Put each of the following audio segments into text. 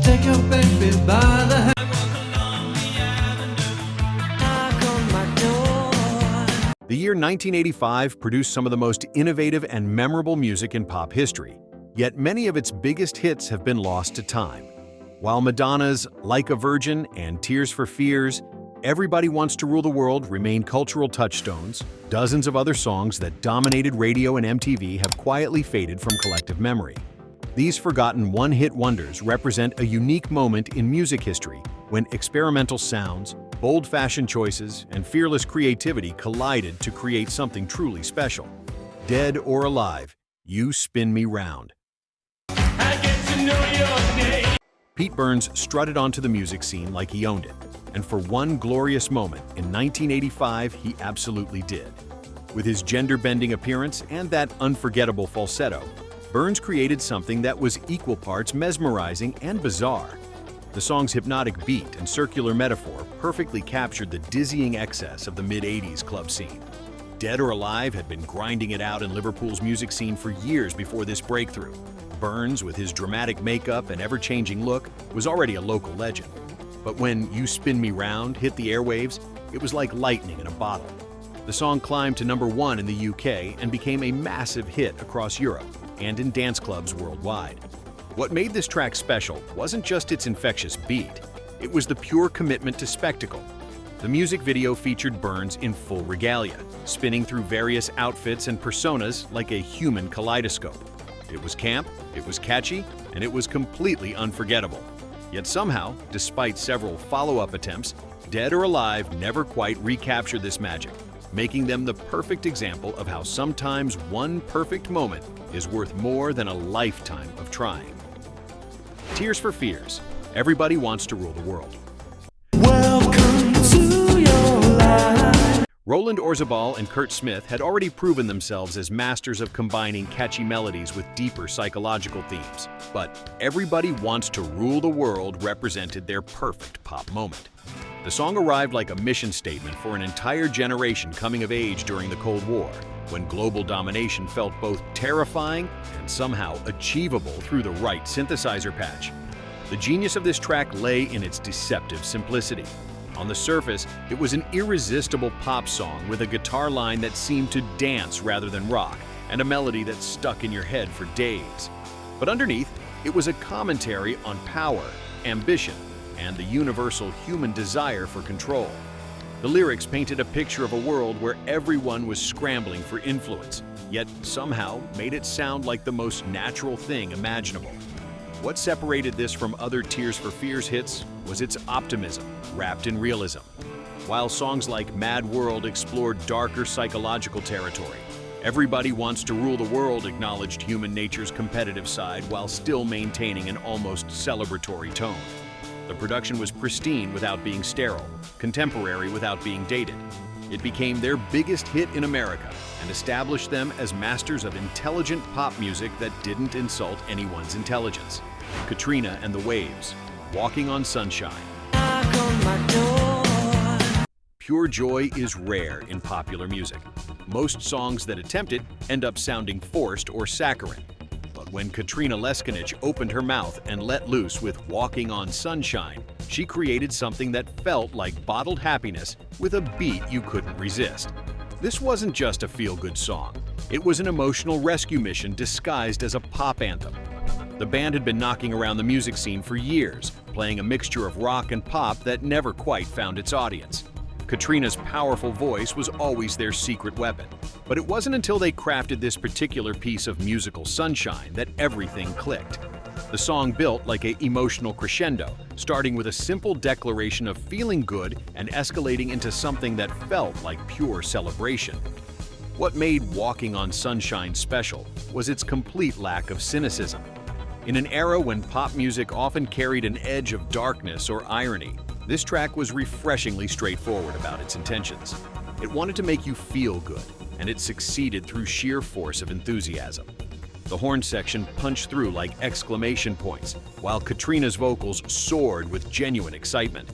Take your baby by the hand. The year 1985 produced some of the most innovative and memorable music in pop history, yet many of its biggest hits have been lost to time. While Madonna's Like a Virgin and Tears for Fears, Everybody Wants to Rule the World remain cultural touchstones, dozens of other songs that dominated radio and MTV have quietly faded from collective memory. These forgotten one-hit wonders represent a unique moment in music history when experimental sounds, bold fashion choices, and fearless creativity collided to create something truly special. Dead or alive, you spin me round. I get to know your name. Pete Burns strutted onto the music scene like he owned it, and for one glorious moment in 1985, he absolutely did. With his gender-bending appearance and that unforgettable falsetto, Burns created something that was equal parts mesmerizing and bizarre. The song's hypnotic beat and circular metaphor perfectly captured the dizzying excess of the mid-'80s club scene. Dead or Alive had been grinding it out in Liverpool's music scene for years before this breakthrough. Burns, with his dramatic makeup and ever-changing look, was already a local legend. But when You Spin Me Round hit the airwaves, it was like lightning in a bottle. The song climbed to #1 in the UK and became a massive hit across Europe and in dance clubs worldwide. What made this track special wasn't just its infectious beat, it was the pure commitment to spectacle. The music video featured Burns in full regalia, spinning through various outfits and personas like a human kaleidoscope. It was camp, it was catchy, and it was completely unforgettable. Yet somehow, despite several follow-up attempts, Dead or Alive never quite recaptured this magic, making them the perfect example of how sometimes one perfect moment is worth more than a lifetime of trying. Tears for Fears, Everybody Wants to Rule the World. Welcome to your life. Roland Orzabal and Kurt Smith had already proven themselves as masters of combining catchy melodies with deeper psychological themes, but Everybody Wants to Rule the World represented their perfect pop moment. The song arrived like a mission statement for an entire generation coming of age during the Cold War, when global domination felt both terrifying and somehow achievable through the right synthesizer patch. The genius of this track lay in its deceptive simplicity. On the surface, it was an irresistible pop song with a guitar line that seemed to dance rather than rock, and a melody that stuck in your head for days. But underneath, it was a commentary on power, ambition, and the universal human desire for control. The lyrics painted a picture of a world where everyone was scrambling for influence, yet somehow made it sound like the most natural thing imaginable. What separated this from other Tears for Fears hits was its optimism, wrapped in realism. While songs like Mad World explored darker psychological territory, Everybody Wants to Rule the World acknowledged human nature's competitive side while still maintaining an almost celebratory tone. The production was pristine without being sterile, contemporary without being dated. It became their biggest hit in America and established them as masters of intelligent pop music that didn't insult anyone's intelligence. Katrina and the Waves, Walking on Sunshine. Pure joy is rare in popular music. Most songs that attempt it end up sounding forced or saccharine. But when Katrina Leskinich opened her mouth and let loose with Walking on Sunshine, she created something that felt like bottled happiness with a beat you couldn't resist. This wasn't just a feel-good song. It was an emotional rescue mission disguised as a pop anthem. The band had been knocking around the music scene for years, playing a mixture of rock and pop that never quite found its audience. Katrina's powerful voice was always their secret weapon. But it wasn't until they crafted this particular piece of musical sunshine that everything clicked. The song built like an emotional crescendo, starting with a simple declaration of feeling good and escalating into something that felt like pure celebration. What made Walking on Sunshine special was its complete lack of cynicism. In an era when pop music often carried an edge of darkness or irony, this track was refreshingly straightforward about its intentions. It wanted to make you feel good, and it succeeded through sheer force of enthusiasm. The horn section punched through like exclamation points, while Katrina's vocals soared with genuine excitement.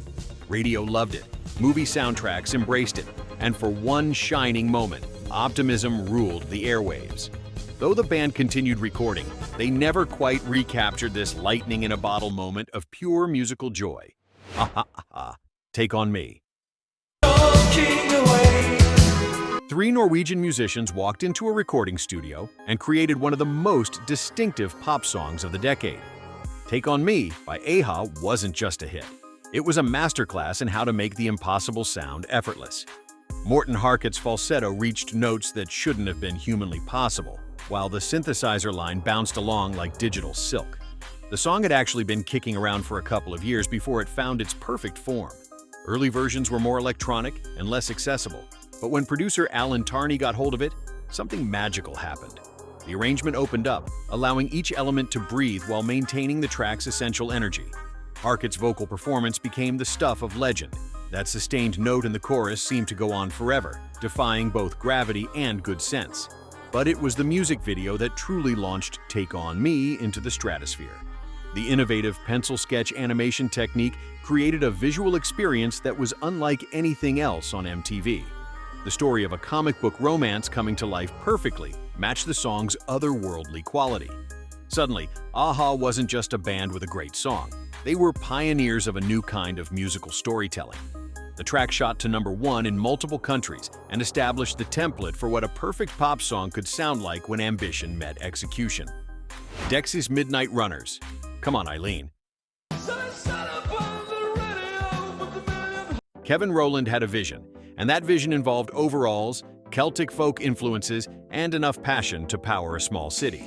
Radio loved it, movie soundtracks embraced it, and for one shining moment, optimism ruled the airwaves. Though the band continued recording, they never quite recaptured this lightning-in-a-bottle moment of pure musical joy. Ha ha ha ha. Take On Me. Walking away. 3 Norwegian musicians walked into a recording studio and created one of the most distinctive pop songs of the decade. Take On Me by a-ha wasn't just a hit. It was a masterclass in how to make the impossible sound effortless. Morten Harket's falsetto reached notes that shouldn't have been humanly possible, while the synthesizer line bounced along like digital silk. The song had actually been kicking around for a couple of years before it found its perfect form. Early versions were more electronic and less accessible, but when producer Alan Tarney got hold of it, something magical happened. The arrangement opened up, allowing each element to breathe while maintaining the track's essential energy. Harket's vocal performance became the stuff of legend. That sustained note in the chorus seemed to go on forever, defying both gravity and good sense. But it was the music video that truly launched Take On Me into the stratosphere. The innovative pencil sketch animation technique created a visual experience that was unlike anything else on MTV. The story of a comic book romance coming to life perfectly matched the song's otherworldly quality. Suddenly, a-ha wasn't just a band with a great song. They were pioneers of a new kind of musical storytelling. The track shot to #1 in multiple countries and established the template for what a perfect pop song could sound like when ambition met execution. Dexys Midnight Runners. Come On Eileen. Kevin Rowland had a vision, and that vision involved overalls, Celtic folk influences, and enough passion to power a small city.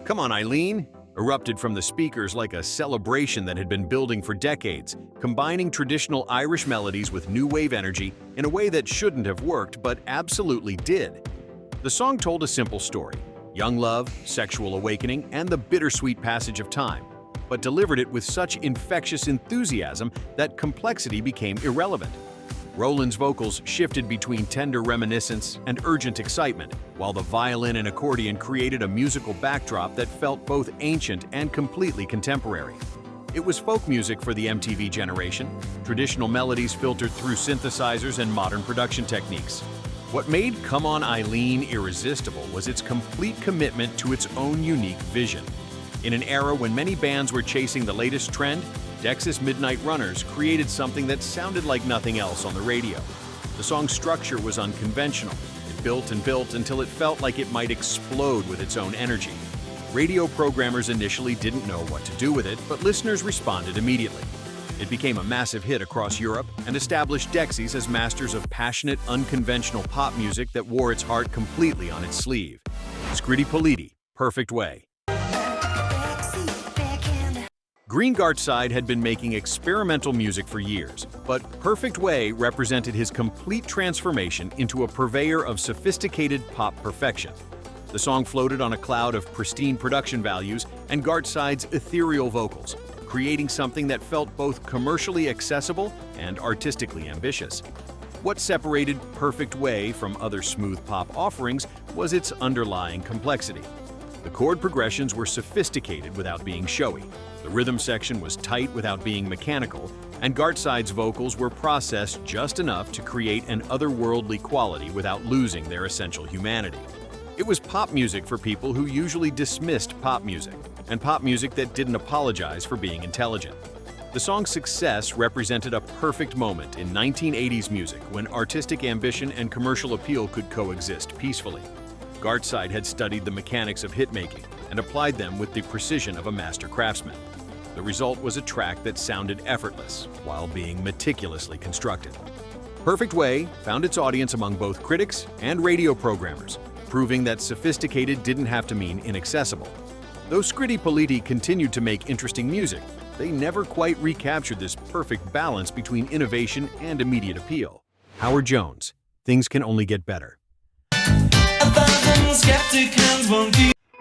Come On Eileen erupted from the speakers like a celebration that had been building for decades, combining traditional Irish melodies with new wave energy in a way that shouldn't have worked but absolutely did. The song told a simple story: young love, sexual awakening, and the bittersweet passage of time, but delivered it with such infectious enthusiasm that complexity became irrelevant. Rowland's vocals shifted between tender reminiscence and urgent excitement, while the violin and accordion created a musical backdrop that felt both ancient and completely contemporary. It was folk music for the MTV generation, traditional melodies filtered through synthesizers and modern production techniques. What made Come On Eileen irresistible was its complete commitment to its own unique vision. In an era when many bands were chasing the latest trend, Dexys Midnight Runners created something that sounded like nothing else on the radio. The song's structure was unconventional. It built and built until it felt like it might explode with its own energy. Radio programmers initially didn't know what to do with it, but listeners responded immediately. It became a massive hit across Europe and established Dexys as masters of passionate, unconventional pop music that wore its heart completely on its sleeve. Scritti Politti, Perfect Way. Green Gartside had been making experimental music for years, but Perfect Way represented his complete transformation into a purveyor of sophisticated pop perfection. The song floated on a cloud of pristine production values and Gartside's ethereal vocals, creating something that felt both commercially accessible and artistically ambitious. What separated Perfect Way from other smooth pop offerings was its underlying complexity. The chord progressions were sophisticated without being showy. The rhythm section was tight without being mechanical, and Gartside's vocals were processed just enough to create an otherworldly quality without losing their essential humanity. It was pop music for people who usually dismissed pop music, and pop music that didn't apologize for being intelligent. The song's success represented a perfect moment in 1980s music when artistic ambition and commercial appeal could coexist peacefully. Gartside had studied the mechanics of hitmaking and applied them with the precision of a master craftsman. The result was a track that sounded effortless while being meticulously constructed. Perfect Way found its audience among both critics and radio programmers, proving that sophisticated didn't have to mean inaccessible. Though Scritti Politti continued to make interesting music, they never quite recaptured this perfect balance between innovation and immediate appeal. Howard Jones, Things Can Only Get Better.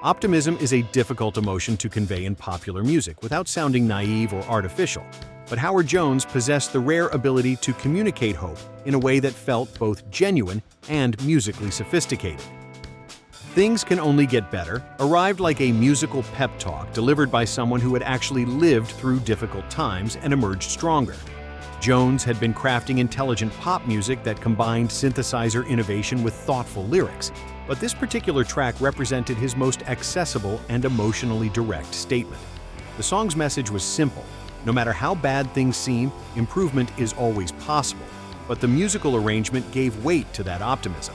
Optimism is a difficult emotion to convey in popular music without sounding naive or artificial, but Howard Jones possessed the rare ability to communicate hope in a way that felt both genuine and musically sophisticated. Things Can Only Get Better arrived like a musical pep talk delivered by someone who had actually lived through difficult times and emerged stronger. Jones had been crafting intelligent pop music that combined synthesizer innovation with thoughtful lyrics, But this particular track represented his most accessible and emotionally direct statement. The song's message was simple. No matter how bad things seem, improvement is always possible. But the musical arrangement gave weight to that optimism.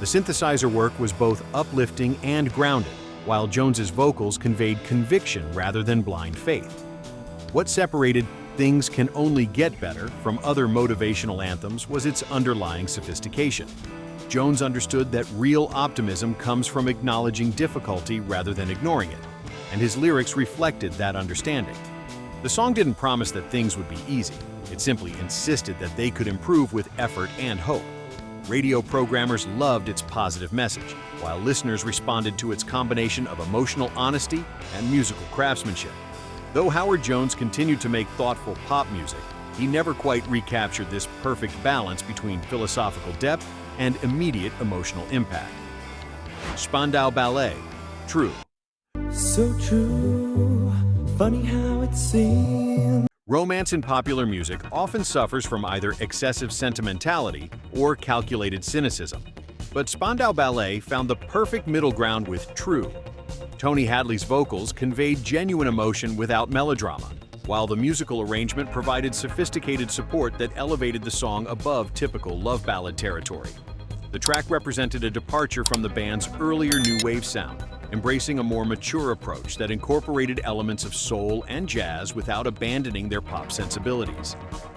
The synthesizer work was both uplifting and grounded, while Jones's vocals conveyed conviction rather than blind faith. What separated "Things Can Only Get Better" from other motivational anthems was its underlying sophistication. Jones understood that real optimism comes from acknowledging difficulty rather than ignoring it, and his lyrics reflected that understanding. The song didn't promise that things would be easy. It simply insisted that they could improve with effort and hope. Radio programmers loved its positive message, while listeners responded to its combination of emotional honesty and musical craftsmanship. Though Howard Jones continued to make thoughtful pop music, he never quite recaptured this perfect balance between philosophical depth and immediate emotional impact. Spandau Ballet, True. So true, funny how it seems. Romance in popular music often suffers from either excessive sentimentality or calculated cynicism. But Spandau Ballet found the perfect middle ground with True. Tony Hadley's vocals conveyed genuine emotion without melodrama, while the musical arrangement provided sophisticated support that elevated the song above typical love ballad territory. The track represented a departure from the band's earlier new wave sound, embracing a more mature approach that incorporated elements of soul and jazz without abandoning their pop sensibilities.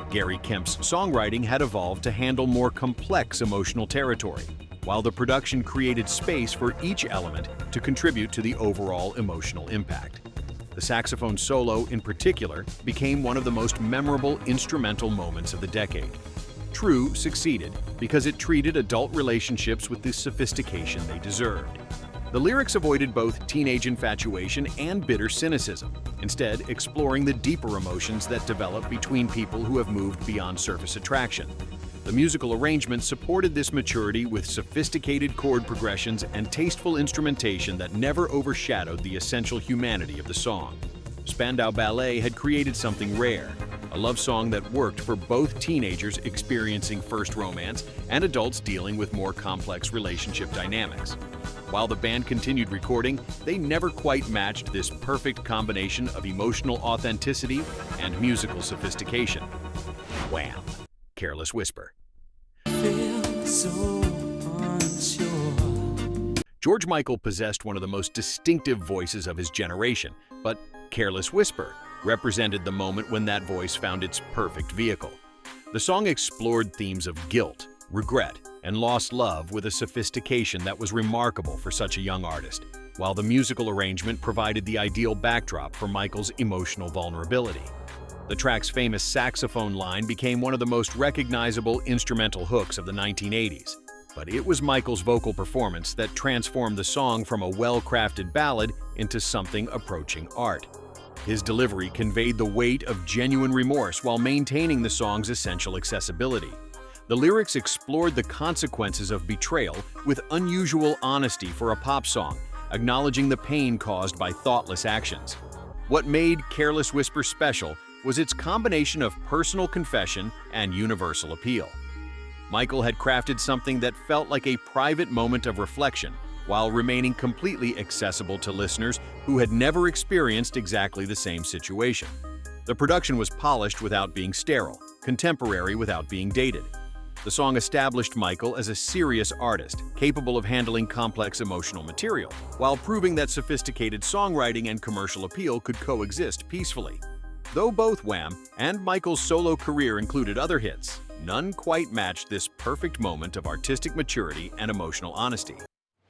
Gary Kemp's songwriting had evolved to handle more complex emotional territory, while the production created space for each element to contribute to the overall emotional impact. The saxophone solo, in particular, became one of the most memorable instrumental moments of the decade. True succeeded because it treated adult relationships with the sophistication they deserved. The lyrics avoided both teenage infatuation and bitter cynicism, instead exploring the deeper emotions that develop between people who have moved beyond surface attraction. The musical arrangement supported this maturity with sophisticated chord progressions and tasteful instrumentation that never overshadowed the essential humanity of the song. Spandau Ballet had created something rare, a love song that worked for both teenagers experiencing first romance and adults dealing with more complex relationship dynamics. While the band continued recording, they never quite matched this perfect combination of emotional authenticity and musical sophistication. Wham! Careless Whisper. Feel so unsure. George Michael possessed one of the most distinctive voices of his generation, but Careless Whisper represented the moment when that voice found its perfect vehicle. The song explored themes of guilt, regret, and lost love with a sophistication that was remarkable for such a young artist, while the musical arrangement provided the ideal backdrop for Michael's emotional vulnerability. The track's famous saxophone line became one of the most recognizable instrumental hooks of the 1980s, but it was Michael's vocal performance that transformed the song from a well-crafted ballad into something approaching art. His delivery conveyed the weight of genuine remorse while maintaining the song's essential accessibility. The lyrics explored the consequences of betrayal with unusual honesty for a pop song, acknowledging the pain caused by thoughtless actions. What made Careless Whisper special was its combination of personal confession and universal appeal. Michael had crafted something that felt like a private moment of reflection, while remaining completely accessible to listeners who had never experienced exactly the same situation. The production was polished without being sterile, contemporary without being dated. The song established Michael as a serious artist, capable of handling complex emotional material, while proving that sophisticated songwriting and commercial appeal could coexist peacefully. Though both Wham and Michael's solo career included other hits, none quite matched this perfect moment of artistic maturity and emotional honesty.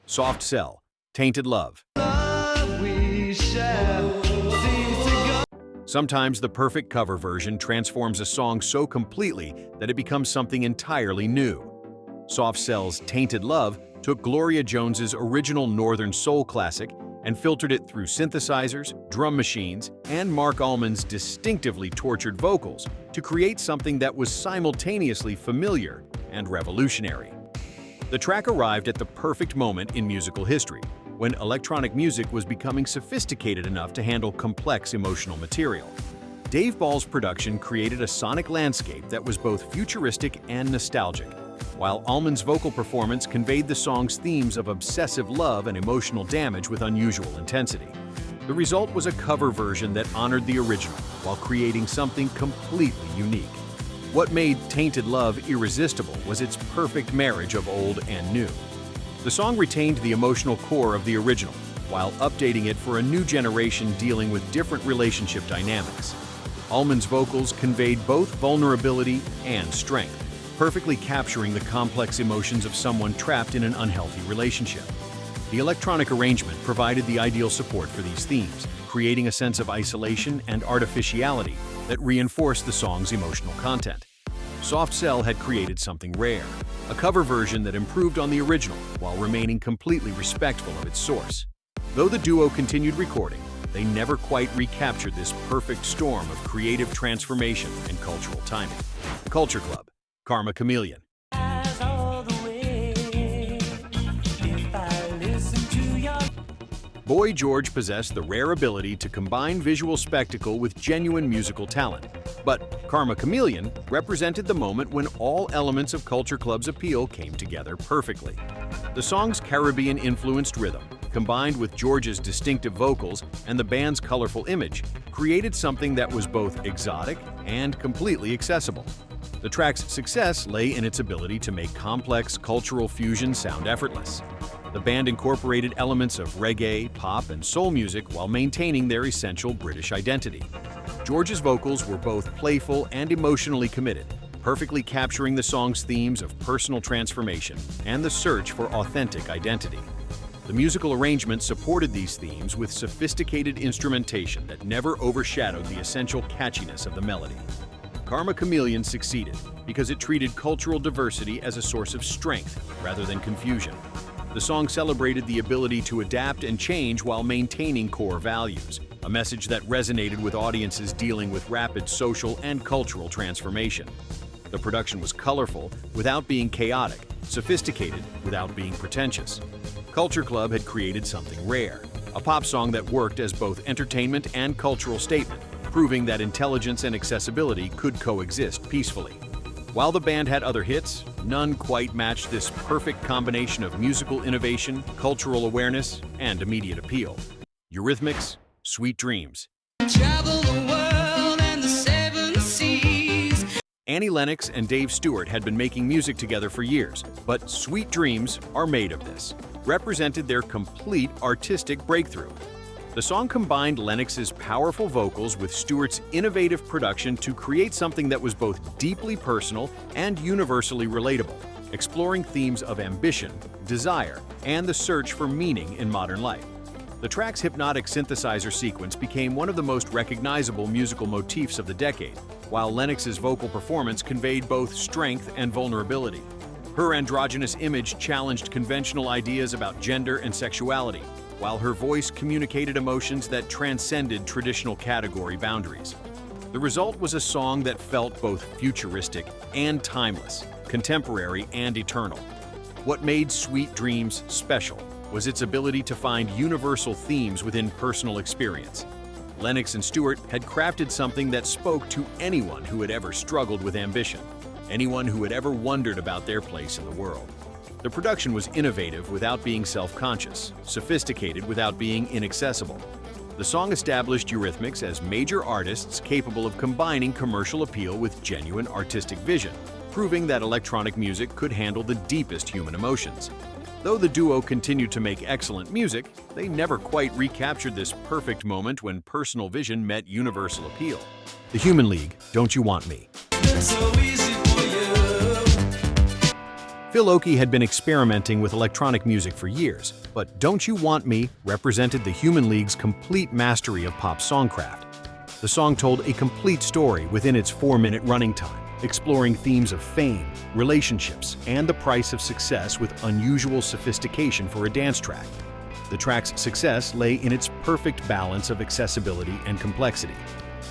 Soft Cell, Tainted Love. Love we share seems to go. Sometimes the perfect cover version transforms a song so completely that it becomes something entirely new. Soft Cell's Tainted Love took Gloria Jones's original Northern Soul classic and filtered it through synthesizers, drum machines, and Mark Allman's distinctively tortured vocals to create something that was simultaneously familiar and revolutionary. The track arrived at the perfect moment in musical history, when electronic music was becoming sophisticated enough to handle complex emotional material. Dave Ball's production created a sonic landscape that was both futuristic and nostalgic. while Allman's vocal performance conveyed the song's themes of obsessive love and emotional damage with unusual intensity. The result was a cover version that honored the original while creating something completely unique. What made Tainted Love irresistible was its perfect marriage of old and new. The song retained the emotional core of the original, while updating it for a new generation dealing with different relationship dynamics. Allman's vocals conveyed both vulnerability and strength, perfectly capturing the complex emotions of someone trapped in an unhealthy relationship. The electronic arrangement provided the ideal support for these themes, creating a sense of isolation and artificiality that reinforced the song's emotional content. Soft Cell had created something rare, a cover version that improved on the original while remaining completely respectful of its source. Though the duo continued recording, they never quite recaptured this perfect storm of creative transformation and cultural timing. Culture Club, Karma Chameleon. Boy George possessed the rare ability to combine visual spectacle with genuine musical talent. But Karma Chameleon represented the moment when all elements of Culture Club's appeal came together perfectly. The song's Caribbean-influenced rhythm, combined with George's distinctive vocals and the band's colorful image, created something that was both exotic and completely accessible. The track's success lay in its ability to make complex cultural fusion sound effortless. The band incorporated elements of reggae, pop, and soul music while maintaining their essential British identity. George's vocals were both playful and emotionally committed, perfectly capturing the song's themes of personal transformation and the search for authentic identity. The musical arrangement supported these themes with sophisticated instrumentation that never overshadowed the essential catchiness of the melody. Karma Chameleon succeeded because it treated cultural diversity as a source of strength rather than confusion. The song celebrated the ability to adapt and change while maintaining core values, a message that resonated with audiences dealing with rapid social and cultural transformation. The production was colorful without being chaotic, sophisticated without being pretentious. Culture Club had created something rare, a pop song that worked as both entertainment and cultural statement, proving that intelligence and accessibility could coexist peacefully. While the band had other hits, none quite matched this perfect combination of musical innovation, cultural awareness, and immediate appeal. Eurythmics, Sweet Dreams. Travel the world and the seven seas. Annie Lennox and Dave Stewart had been making music together for years, but Sweet Dreams Are Made of This represented their complete artistic breakthrough. The song combined Lennox's powerful vocals with Stewart's innovative production to create something that was both deeply personal and universally relatable, exploring themes of ambition, desire, and the search for meaning in modern life. The track's hypnotic synthesizer sequence became one of the most recognizable musical motifs of the decade, while Lennox's vocal performance conveyed both strength and vulnerability. Her androgynous image challenged conventional ideas about gender and sexuality, while her voice communicated emotions that transcended traditional category boundaries. The result was a song that felt both futuristic and timeless, contemporary and eternal. What made Sweet Dreams special was its ability to find universal themes within personal experience. Lennox and Stewart had crafted something that spoke to anyone who had ever struggled with ambition, anyone who had ever wondered about their place in the world. The production was innovative without being self-conscious, sophisticated without being inaccessible. The song established Eurythmics as major artists capable of combining commercial appeal with genuine artistic vision, proving that electronic music could handle the deepest human emotions. Though the duo continued to make excellent music, they never quite recaptured this perfect moment when personal vision met universal appeal. The Human League, Don't You Want Me? So easy for you. Phil Oakey had been experimenting with electronic music for years, but Don't You Want Me represented the Human League's complete mastery of pop songcraft. The song told a complete story within its 4-minute running time, exploring themes of fame, relationships, and the price of success with unusual sophistication for a dance track. The track's success lay in its perfect balance of accessibility and complexity.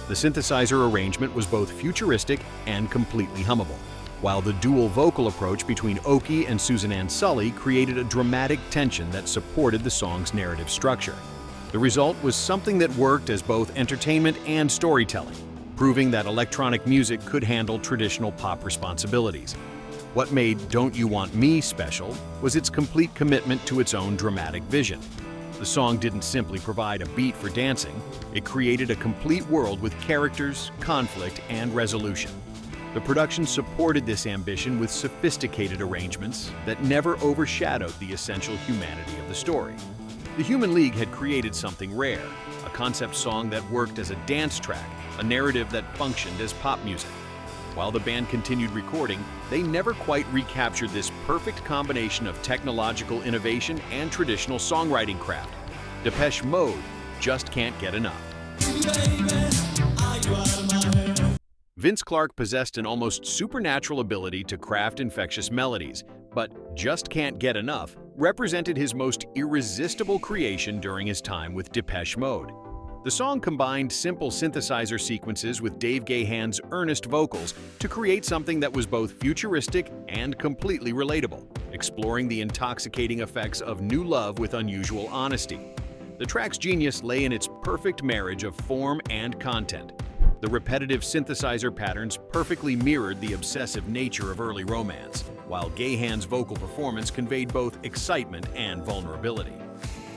The synthesizer arrangement was both futuristic and completely hummable, while the dual vocal approach between Oakey and Suzanne Sully created a dramatic tension that supported the song's narrative structure. The result was something that worked as both entertainment and storytelling, proving that electronic music could handle traditional pop responsibilities. What made Don't You Want Me special was its complete commitment to its own dramatic vision. The song didn't simply provide a beat for dancing, it created a complete world with characters, conflict, and resolution. The production supported this ambition with sophisticated arrangements that never overshadowed the essential humanity of the story. The Human League had created something rare, a concept song that worked as a dance track, a narrative that functioned as pop music. While the band continued recording, they never quite recaptured this perfect combination of technological innovation and traditional songwriting craft. Depeche Mode just can't get enough. Vince Clarke possessed an almost supernatural ability to craft infectious melodies, but Just Can't Get Enough represented his most irresistible creation during his time with Depeche Mode. The song combined simple synthesizer sequences with Dave Gahan's earnest vocals to create something that was both futuristic and completely relatable, exploring the intoxicating effects of new love with unusual honesty. The track's genius lay in its perfect marriage of form and content. The repetitive synthesizer patterns perfectly mirrored the obsessive nature of early romance, while Gahan's vocal performance conveyed both excitement and vulnerability.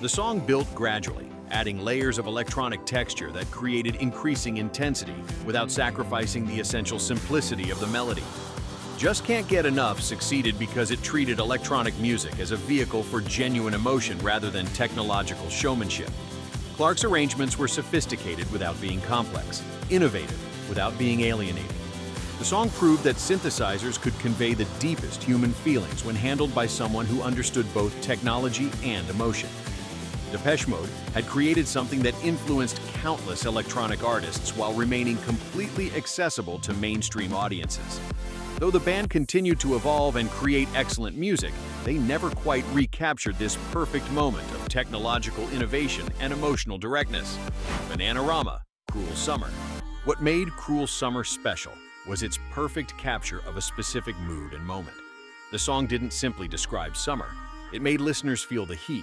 The song built gradually, adding layers of electronic texture that created increasing intensity without sacrificing the essential simplicity of the melody. Just Can't Get Enough succeeded because it treated electronic music as a vehicle for genuine emotion rather than technological showmanship. Clarke's arrangements were sophisticated without being complex, innovative without being alienating. The song proved that synthesizers could convey the deepest human feelings when handled by someone who understood both technology and emotion. Depeche Mode had created something that influenced countless electronic artists while remaining completely accessible to mainstream audiences. Though the band continued to evolve and create excellent music, they never quite recaptured this perfect moment of technological innovation and emotional directness. Bananarama, Cruel Summer. What made Cruel Summer special was its perfect capture of a specific mood and moment. The song didn't simply describe summer, it made listeners feel the heat,